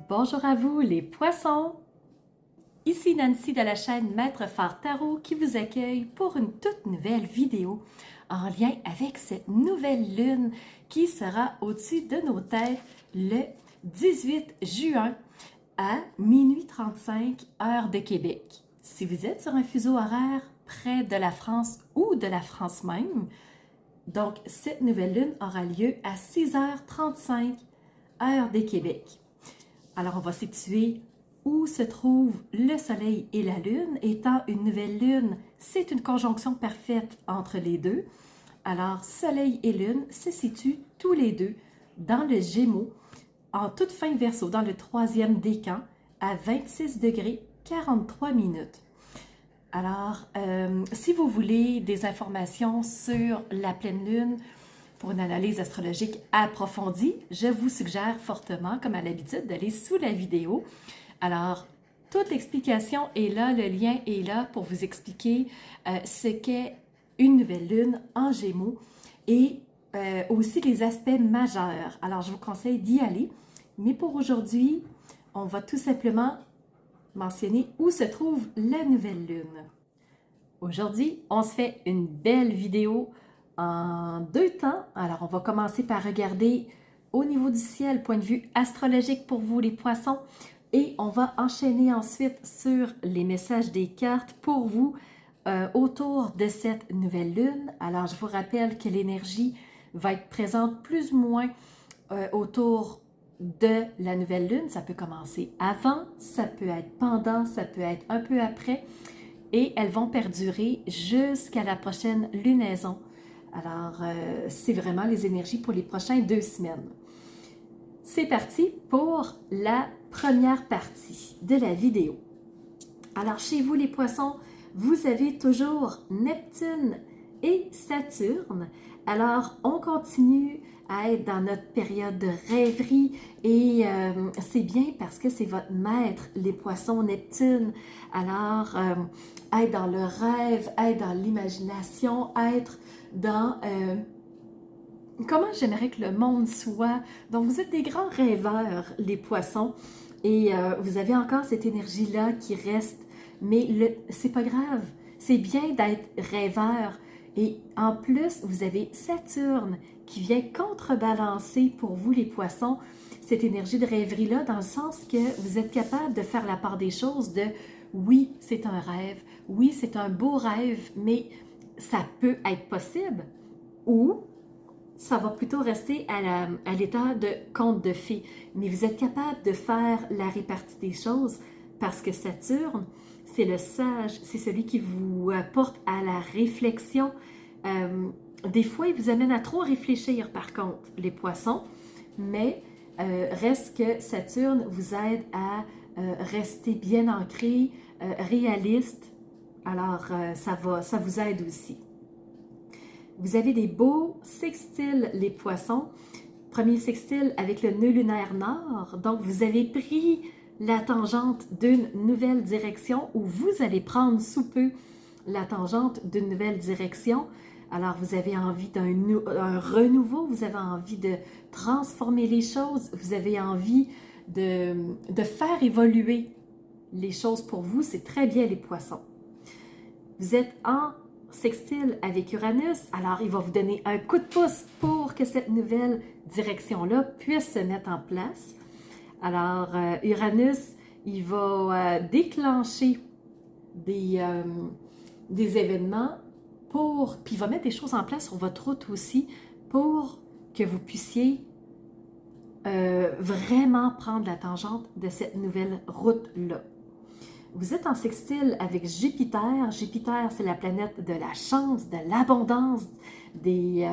Bonjour à vous les poissons! Ici Nancy de la chaîne Maître Phare Tarot qui vous accueille pour une toute nouvelle vidéo en lien avec cette nouvelle lune qui sera au-dessus de nos têtes le 18 juin à minuit 35 heure de Québec. Si vous êtes sur un fuseau horaire près de la France ou de la France même, donc cette nouvelle lune aura lieu à 6h35 heure de Québec. Alors, on va situer où se trouvent le Soleil et la Lune. Étant une nouvelle Lune, c'est une conjonction parfaite entre les deux. Alors, Soleil et Lune se situent tous les deux dans le Gémeaux, en toute fin Verseau, dans le 3e décan, à 26 degrés 43 minutes. Alors, si vous voulez des informations sur la pleine Lune, pour une analyse astrologique approfondie, je vous suggère fortement, comme à l'habitude, d'aller sous la vidéo. Alors, toute l'explication est là, le lien est là pour vous expliquer ce qu'est une nouvelle lune en Gémeaux et aussi les aspects majeurs. Alors, je vous conseille d'y aller. Mais pour aujourd'hui, on va tout simplement mentionner où se trouve la nouvelle lune. Aujourd'hui, on se fait une belle vidéo en deux temps. Alors, on va commencer par regarder au niveau du ciel, point de vue astrologique pour vous les poissons, et on va enchaîner ensuite sur les messages des cartes pour vous autour de cette nouvelle lune. Alors, je vous rappelle que l'énergie va être présente plus ou moins autour de la nouvelle lune. Ça peut commencer avant, ça peut être pendant, ça peut être un peu après, et elles vont perdurer jusqu'à la prochaine lunaison. Alors, c'est vraiment les énergies pour les prochaines 2 semaines. C'est parti pour la première partie de la vidéo. Alors, chez vous les poissons, vous avez toujours Neptune et Saturne. Alors, on continue à être dans notre période de rêverie et c'est bien parce que c'est votre maître, les poissons Neptune. Alors, être dans le rêve, être dans l'imagination, être dans comment j'aimerais que le monde soit. Donc, vous êtes des grands rêveurs, les poissons, et vous avez encore cette énergie-là qui reste, mais c'est pas grave. C'est bien d'être rêveur. Et en plus, vous avez Saturne qui vient contrebalancer pour vous, les poissons, cette énergie de rêverie-là, dans le sens que vous êtes capable de faire la part des choses de oui, c'est un rêve, oui, c'est un beau rêve, mais ça peut être possible, ou ça va plutôt rester à l'état de conte de fées. Mais vous êtes capable de faire la répartie des choses parce que Saturne, c'est le sage, c'est celui qui vous porte à la réflexion. Des fois, il vous amène à trop réfléchir, par contre, les poissons, mais reste que Saturne vous aide à rester bien ancré, réaliste. Alors, ça vous aide aussi. Vous avez des beaux sextiles, les poissons. Premier sextile avec le nœud lunaire nord. Donc, vous avez pris la tangente d'une nouvelle direction ou vous allez prendre sous peu la tangente d'une nouvelle direction. Alors, vous avez envie d'un renouveau, vous avez envie de transformer les choses, vous avez envie de faire évoluer les choses pour vous. C'est très bien, les poissons. Vous êtes en sextile avec Uranus, alors il va vous donner un coup de pouce pour que cette nouvelle direction-là puisse se mettre en place. Alors, Uranus, il va déclencher des événements puis il va mettre des choses en place sur votre route aussi pour que vous puissiez vraiment prendre la tangente de cette nouvelle route-là. Vous êtes en sextile avec Jupiter. Jupiter, c'est la planète de la chance, de l'abondance, des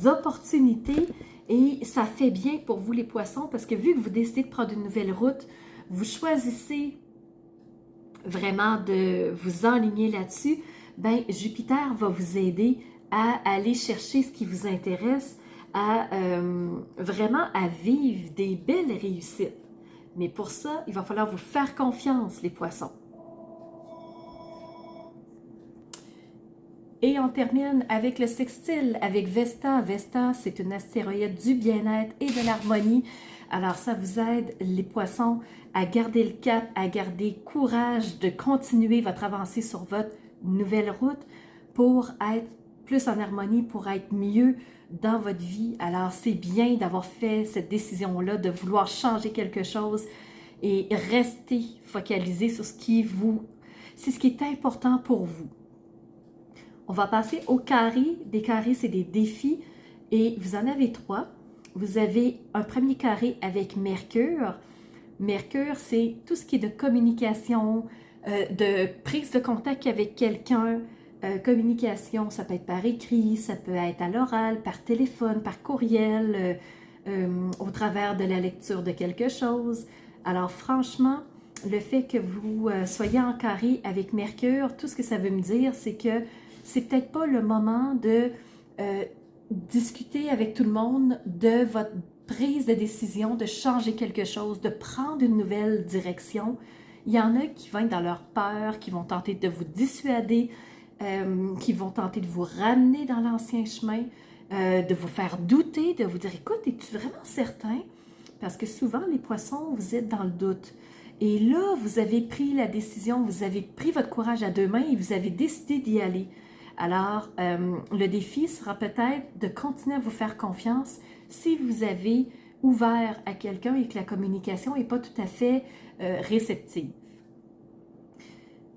opportunités. Et ça fait bien pour vous, les poissons, parce que vu que vous décidez de prendre une nouvelle route, vous choisissez vraiment de vous enligner là-dessus. Ben, Jupiter va vous aider à aller chercher ce qui vous intéresse, à vraiment à vivre des belles réussites. Mais pour ça, il va falloir vous faire confiance, les poissons. Et on termine avec le sextile, avec Vesta. Vesta, c'est une astéroïde du bien-être et de l'harmonie. Alors, ça vous aide, les poissons, à garder le cap, à garder courage de continuer votre avancée sur votre nouvelle route pour être plus en harmonie, pour être mieux dans votre vie. Alors, c'est bien d'avoir fait cette décision-là, de vouloir changer quelque chose et rester focalisé sur c'est ce qui est important pour vous. On va passer aux carrés. Des carrés, c'est des défis et vous en avez 3. Vous avez un premier carré avec Mercure. Mercure, c'est tout ce qui est de communication, de prise de contact avec quelqu'un. Communication, ça peut être par écrit, ça peut être à l'oral, par téléphone, par courriel, au travers de la lecture de quelque chose. Alors franchement, le fait que vous soyez en carré avec Mercure, tout ce que ça veut me dire, c'est que c'est peut-être pas le moment de discuter avec tout le monde de votre prise de décision, de changer quelque chose, de prendre une nouvelle direction. Il y en a qui vont être dans leur peur, qui vont tenter de vous dissuader, qui vont tenter de vous ramener dans l'ancien chemin, de vous faire douter, de vous dire « Écoute, es-tu vraiment certain? » Parce que souvent, les poissons, vous êtes dans le doute. Et là, vous avez pris la décision, vous avez pris votre courage à 2 mains et vous avez décidé d'y aller. Alors, le défi sera peut-être de continuer à vous faire confiance si vous avez ouvert à quelqu'un et que la communication n'est pas tout à fait réceptive.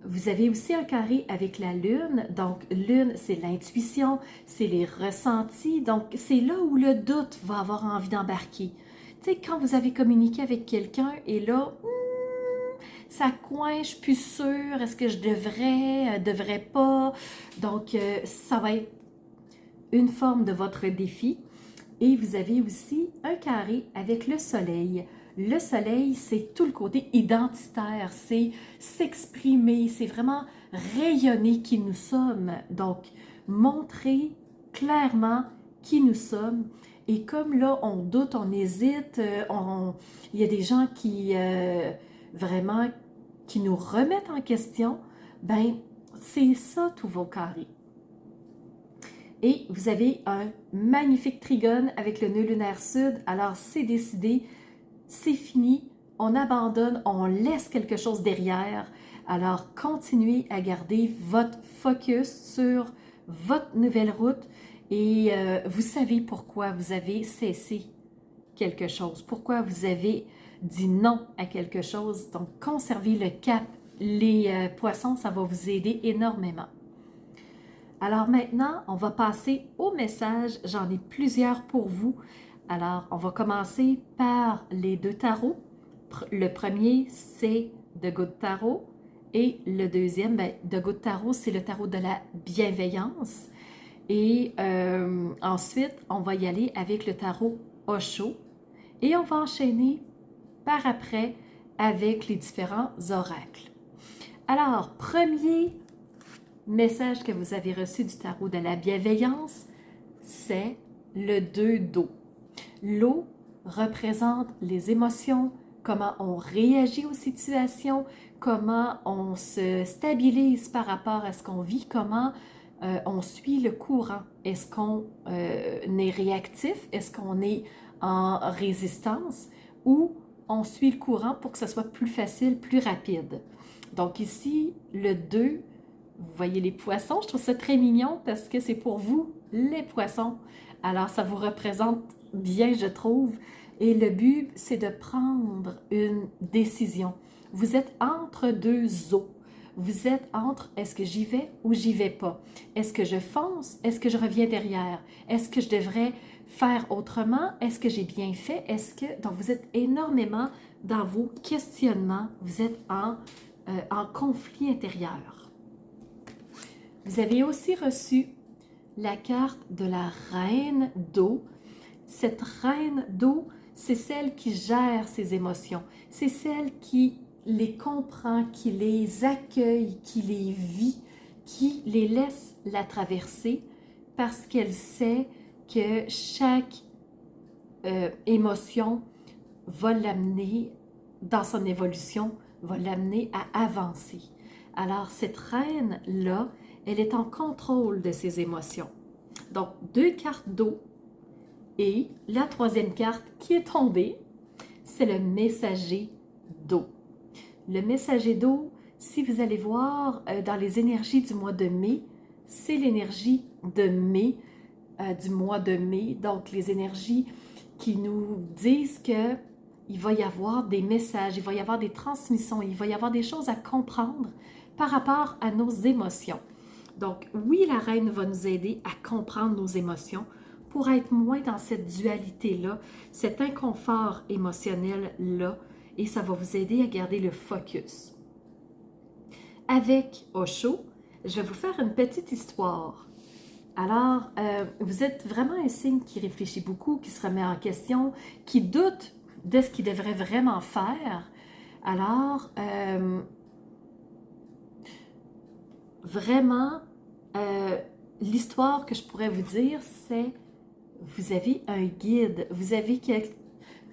Vous avez aussi un carré avec la Lune. Donc, Lune, c'est l'intuition, c'est les ressentis. Donc, c'est là où le doute va avoir envie d'embarquer. Tu sais, quand vous avez communiqué avec quelqu'un et là, ça coince, je suis plus sûre, est-ce que je devrais pas? Donc, ça va être une forme de votre défi. Et vous avez aussi un carré avec le soleil. Le soleil, c'est tout le côté identitaire, c'est s'exprimer, c'est vraiment rayonner qui nous sommes. Donc, montrer clairement qui nous sommes. Et comme là, on doute, on hésite, il y a des gens qui vraiment qui nous remettent en question, ben c'est ça tous vos carrés. Et vous avez un magnifique trigone avec le nœud lunaire sud. Alors, c'est décidé, c'est fini, on abandonne, on laisse quelque chose derrière. Alors, continuez à garder votre focus sur votre nouvelle route et vous savez pourquoi vous avez cessé quelque chose, pourquoi vous avez dit non à quelque chose. Donc, conservez le cap. Les poissons, ça va vous aider énormément. Alors maintenant, on va passer au message. J'en ai plusieurs pour vous. Alors, on va commencer par les 2 tarots. Le premier, c'est The Good Tarot. Et le deuxième, The Good Tarot, c'est le tarot de la bienveillance. Et ensuite, on va y aller avec le tarot Osho. Et on va enchaîner par après avec les différents oracles. Alors, premier message que vous avez reçu du tarot de la bienveillance, c'est le 2 d'eau. L'eau représente les émotions, comment on réagit aux situations, comment on se stabilise par rapport à ce qu'on vit, comment on suit le courant. Est-ce qu'on est réactif? Est-ce qu'on est en résistance? Ou on suit le courant pour que ce soit plus facile, plus rapide? Donc ici, le 2, vous voyez les poissons, je trouve ça très mignon parce que c'est pour vous, les poissons. Alors, ça vous représente bien, je trouve. Et le but, c'est de prendre une décision. Vous êtes entre 2 eaux. Vous êtes entre est-ce que j'y vais ou j'y vais pas? Est-ce que je fonce? Est-ce que je reviens derrière? Est-ce que je devrais faire autrement? Est-ce que j'ai bien fait? Donc, vous êtes énormément dans vos questionnements. Vous êtes en conflit intérieur. Vous avez aussi reçu la carte de la reine d'eau. Cette reine d'eau, c'est celle qui gère ses émotions. C'est celle qui les comprend, qui les accueille, qui les vit, qui les laisse la traverser parce qu'elle sait que chaque émotion va l'amener dans son évolution, va l'amener à avancer. Alors, cette reine-là, elle est en contrôle de ses émotions. Donc, 2 cartes d'eau et la troisième carte qui est tombée, c'est le messager d'eau. Le messager d'eau, si vous allez voir dans les énergies du mois de mai, c'est l'énergie de mai, du mois de mai. Donc, les énergies qui nous disent que il va y avoir des messages, il va y avoir des transmissions, il va y avoir des choses à comprendre par rapport à nos émotions. Donc, oui, la reine va nous aider à comprendre nos émotions pour être moins dans cette dualité-là, cet inconfort émotionnel-là, et ça va vous aider à garder le focus. Avec Osho, je vais vous faire une petite histoire. Alors, vous êtes vraiment un signe qui réfléchit beaucoup, qui se remet en question, qui doute de ce qu'il devrait vraiment faire. Alors, vraiment, l'histoire que je pourrais vous dire, c'est vous avez un guide, vous avez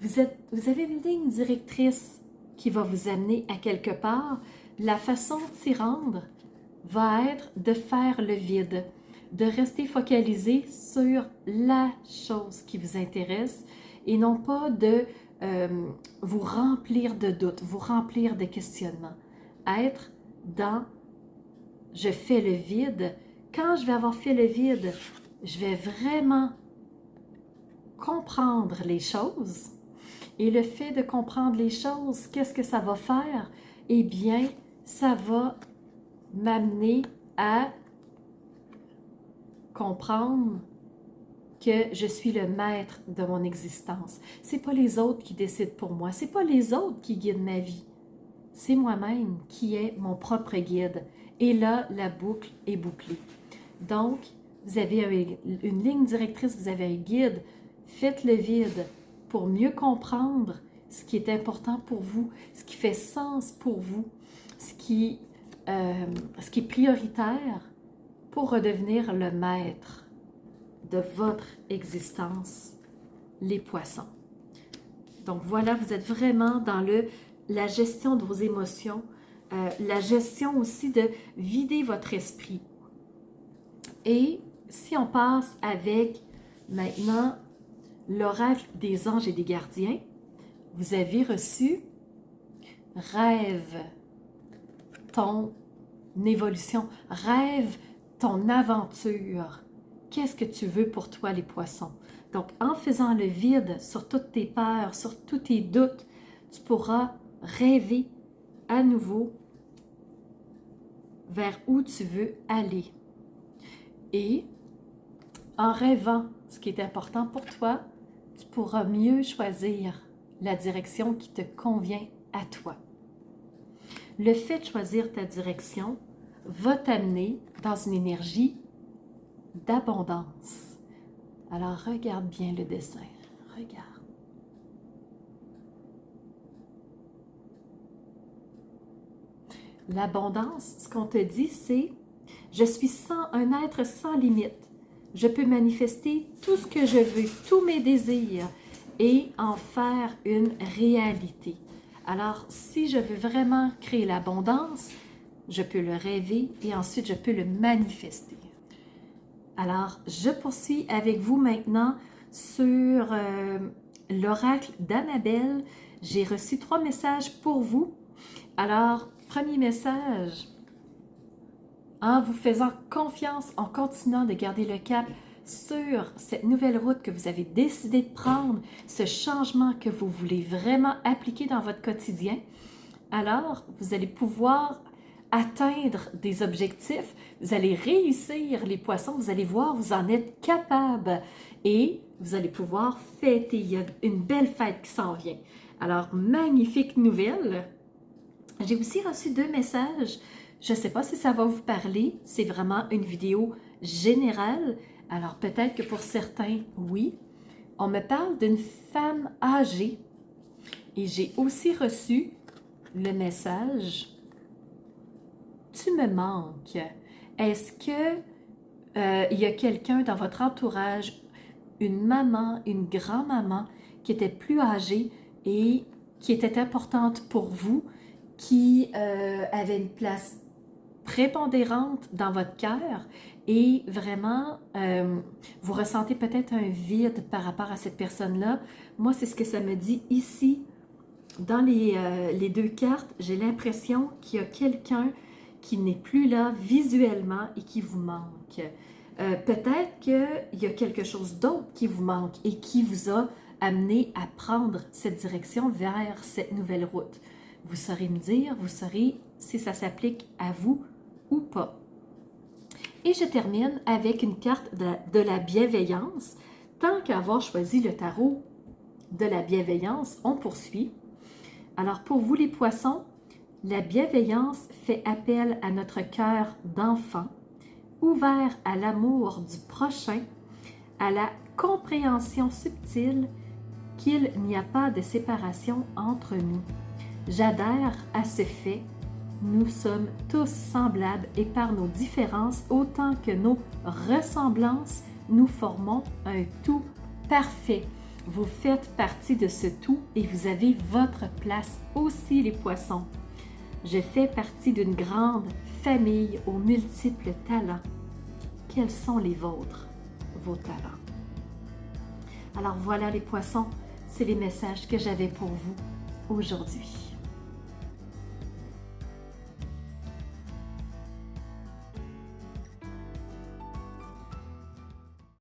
une ligne directrice qui va vous amener à quelque part. La façon de s'y rendre va être de faire le vide, de rester focalisé sur la chose qui vous intéresse et non pas de vous remplir de doutes, vous remplir de questionnements. Être dans « je fais le vide ». Quand je vais avoir fait le vide, je vais vraiment comprendre les choses. Et le fait de comprendre les choses, qu'est-ce que ça va faire? Eh bien, ça va m'amener à comprendre que je suis le maître de mon existence. C'est pas les autres qui décident pour moi, c'est pas les autres qui guident ma vie. C'est moi-même qui est mon propre guide. Et là, la boucle est bouclée. Donc, vous avez une ligne directrice, vous avez un guide. Faites le vide pour mieux comprendre ce qui est important pour vous, ce qui fait sens pour vous, ce qui est prioritaire pour redevenir le maître de votre existence, les poissons. Donc voilà, vous êtes vraiment dans la gestion de vos émotions, la gestion aussi de vider votre esprit. Et si on passe avec maintenant l'oracle des anges et des gardiens, vous avez reçu rêve ton évolution, rêve ton aventure. Qu'est-ce que tu veux pour toi, les poissons? Donc, en faisant le vide sur toutes tes peurs, sur tous tes doutes, tu pourras rêver à nouveau vers où tu veux aller. Et en rêvant ce qui est important pour toi, tu pourras mieux choisir la direction qui te convient à toi. Le fait de choisir ta direction va t'amener dans une énergie d'abondance. Alors, regarde bien le dessin. Regarde. L'abondance, ce qu'on te dit, c'est « Je suis un être sans limite. Je peux manifester tout ce que je veux, tous mes désirs, et en faire une réalité. » Alors, si je veux vraiment créer l'abondance, je peux le rêver et ensuite je peux le manifester. Alors, je poursuis avec vous maintenant sur l'oracle d'Annabelle. J'ai reçu 3 messages pour vous. Alors, premier message, en vous faisant confiance, en continuant de garder le cap sur cette nouvelle route que vous avez décidé de prendre, ce changement que vous voulez vraiment appliquer dans votre quotidien, alors vous allez pouvoir atteindre des objectifs, vous allez réussir les poissons, vous allez voir, vous en êtes capable et vous allez pouvoir fêter, il y a une belle fête qui s'en vient. Alors, magnifique nouvelle! J'ai aussi reçu 2 messages, je ne sais pas si ça va vous parler, c'est vraiment une vidéo générale, alors peut-être que pour certains, oui. On me parle d'une femme âgée et j'ai aussi reçu le message « Tu me manques ». Est-ce que il y a quelqu'un dans votre entourage, une maman, une grand-maman qui était plus âgée et qui était importante pour vous, qui avait une place prépondérante dans votre cœur et vraiment, vous ressentez peut-être un vide par rapport à cette personne-là. Moi, c'est ce que ça me dit ici. Dans les deux cartes, j'ai l'impression qu'il y a quelqu'un qui n'est plus là visuellement et qui vous manque. Peut-être qu'il y a quelque chose d'autre qui vous manque et qui vous a amené à prendre cette direction vers cette nouvelle route. Vous saurez me dire, vous saurez si ça s'applique à vous ou pas. Et je termine avec une carte de la bienveillance. Tant qu'avoir choisi le tarot de la bienveillance, on poursuit. Alors pour vous les poissons, la bienveillance fait appel à notre cœur d'enfant, ouvert à l'amour du prochain, à la compréhension subtile qu'il n'y a pas de séparation entre nous. J'adhère à ce fait. Nous sommes tous semblables et par nos différences autant que nos ressemblances, nous formons un tout parfait. Vous faites partie de ce tout et vous avez votre place aussi, les poissons. Je fais partie d'une grande famille aux multiples talents. Quels sont les vôtres, vos talents? Alors voilà les poissons, c'est les messages que j'avais pour vous aujourd'hui.